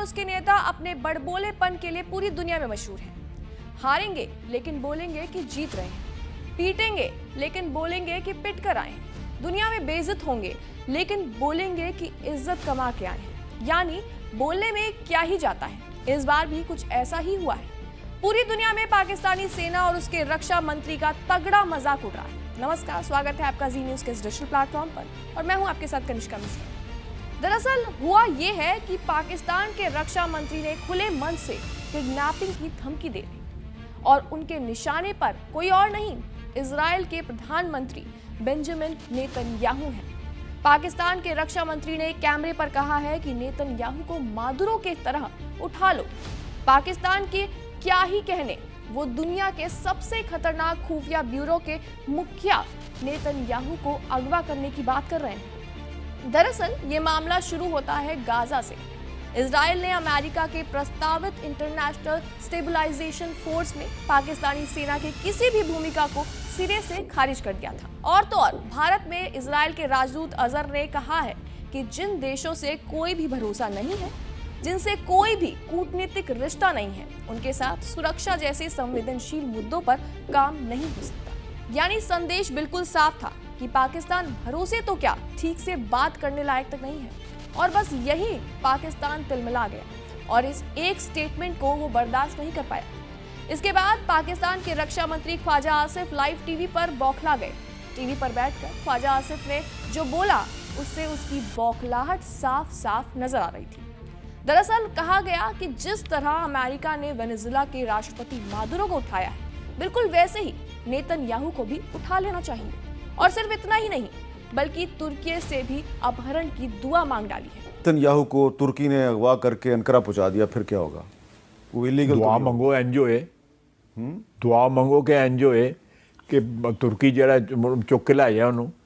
उसके नेता अपने बड़बोलेपन के लिए पूरी दुनिया में मशहूर हैं। हारेंगे लेकिन बोलेंगे कि जीत रहे हैं, पीटेंगे लेकिन बोलेंगे कि पिट कर आए हैं, दुनिया में बेइज्जत होंगे लेकिन बोलेंगे कि इज्जत कमा के आए हैं। यानी बोलने में क्या ही जाता है। इस बार भी कुछ ऐसा ही हुआ है। पूरी दुनिया में पाकिस्तानी सेना और उसके रक्षा मंत्री का तगड़ा मजाक उड़ रहा है। नमस्कार, स्वागत है आपका जी न्यूज के इस डिजिटल प्लेटफॉर्म पर और मैं हूं आपके साथ कनिष्का मिश्रा। दरअसल हुआ ये है कि पाकिस्तान के रक्षा मंत्री ने खुले मन से किडनैपिंग की धमकी दे दी और उनके निशाने पर कोई और नहीं, इजराइल के प्रधानमंत्री बेंजामिन नेतन्याहू हैं। पाकिस्तान के रक्षा मंत्री ने कैमरे पर कहा है कि नेतन्याहू को मादुरो के तरह उठा लो। पाकिस्तान के क्या ही कहने, वो दुनिया के सबसे खतरनाक खुफिया ब्यूरो के मुखिया नेतन्याहू को अगवा करने की बात कर रहे हैं। दरअसल ये मामला शुरू होता है गाजा से। इजराइल ने अमेरिका के प्रस्तावित इंटरनेशनल स्टेबलाइजेशन फोर्स में पाकिस्तानी सेना की किसी भी भूमिका को सिरे से खारिज कर दिया था। और तो और भारत में इजराइल के राजदूत अजहर ने कहा है कि जिन देशों से कोई भी भरोसा नहीं है, जिनसे कोई भी कूटनीतिक रिश्ता नहीं है, उनके साथ सुरक्षा जैसे संवेदनशील मुद्दों पर काम नहीं हो सकता। यानी संदेश बिल्कुल साफ था कि पाकिस्तान भरोसे तो क्या, ठीक से बात करने लायक तक नहीं है। और बस यही पाकिस्तान तिलमिला गया और इस एक स्टेटमेंट को वो बर्दाश्त नहीं कर पाया। इसके बाद पाकिस्तान के रक्षा मंत्री ख्वाजा आसिफ लाइव टीवी पर बौखला गए। टीवी पर बैठकर ख्वाजा आसिफ ने जो बोला उससे उसकी बौखलाहट साफ साफ नजर आ रही थी। दरअसल कहा गया कि जिस तरह अमेरिका ने वेनेजुएला के राष्ट्रपति मादुरो को उठाया है, बिल्कुल वैसे ही नेतन्याहू को भी उठा लेना चाहिए। और सिर्फ इतना ही नहीं, बल्कि तुर्की से भी अपहरण की दुआ मांग डाली है। नेतन्याहू को तुर्की ने अगवा करके अंकारा पहुंचा दिया, फिर क्या होगा? वो इलीगल दुआ मंगो एनजीओ है, दुआ मंगो के एनजीओ है कि तुर्की जरा चुक के लाया उन्होंने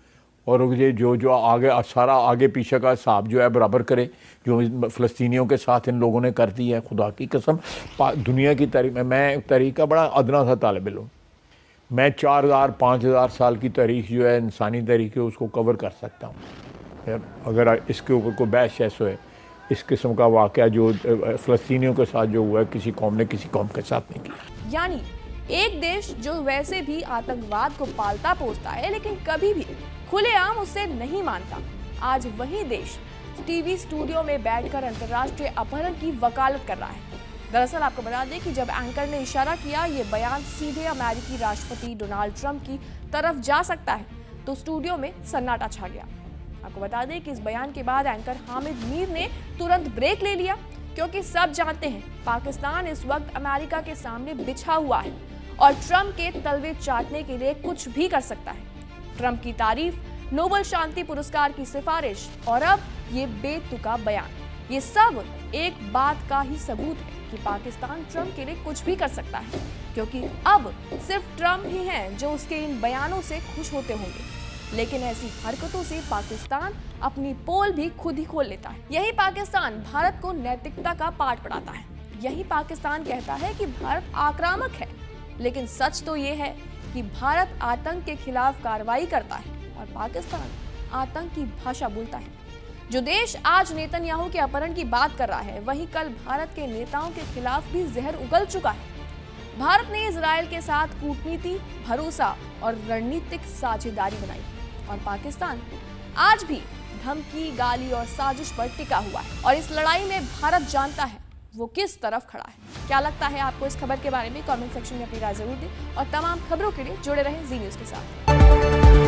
और ये जो आगे सारा आगे पीछे का हिसाब जो है बराबर करे, जो फ़लस्तीनियों के साथ इन लोगों ने कर दी है। खुदा की कसम, दुनिया की तारीख में मैं तारीख का बड़ा अदना सा तालिब इल्म, मैं 4000-5000 साल की तारीख जो है इंसानी तारीख है उसको कवर कर सकता हूँ। अगर इसके ऊपर कोई बहस शहस हो, इस किस्म का वाक़या जो फ़लस्तीनियों के साथ जो हुआ है, किसी कौम ने किसी कौम के साथ नहीं किया। यानी एक देश जो वैसे भी आतंकवाद को पालता पोसता है लेकिन कभी भी खुलेआम उससे नहीं मानता, आज वही देश टीवी स्टूडियो में बैठकर अंतर्राष्ट्रीय अपहरण की वकालत कर रहा है। दरअसल आपको बता दें कि जब एंकर ने इशारा किया ये बयान सीधे अमेरिकी राष्ट्रपति डोनाल्ड ट्रंप की तरफ जा सकता है, तो स्टूडियो में सन्नाटा छा गया। आपको बता दें कि इस बयान के बाद एंकर हामिद मीर ने तुरंत ब्रेक ले लिया, क्योंकि सब जानते हैं पाकिस्तान इस वक्त अमेरिका के सामने बिछा हुआ है और ट्रंप के तलवे चाटने के लिए कुछ भी कर सकता है। ट्रंप की तारीफ, नोबेल शांति पुरस्कार की सिफारिश और अब ये बेतुका बयान, ये सब एक बात का ही सबूत है कि पाकिस्तान ट्रंप के लिए कुछ भी कर सकता है, क्योंकि अब सिर्फ ट्रंप ही हैं जो उसके इन बयानों से खुश होते होंगे। लेकिन ऐसी हरकतों से पाकिस्तान अपनी पोल भी खुद ही खोल लेता है। यही पाकिस्तान भारत को नैतिकता का पाठ पढ़ाता है। यही पाकिस्तान कहता है कि भारत आक्रामक है, लेकिन सच तो ये है कि भारत आतंक के खिलाफ कार्रवाई करता है और पाकिस्तान आतंक की भाषा बोलता है। जो देश आज नेतन्याहू के अपहरण की बात कर रहा है, वहीं कल भारत के नेताओं के खिलाफ भी जहर उगल चुका है। भारत ने इजराइल के साथ कूटनीति, भरोसा और रणनीतिक साझेदारी बनाई और पाकिस्तान आज भी धमकी, गाली और साजिश पर टिका हुआ है। और इस लड़ाई में भारत जानता है वो किस तरफ खड़ा है। क्या लगता है आपको इस खबर के बारे में? कमेंट सेक्शन में अपनी राय जरूर दें और तमाम खबरों के लिए जुड़े रहें जी न्यूज के साथ।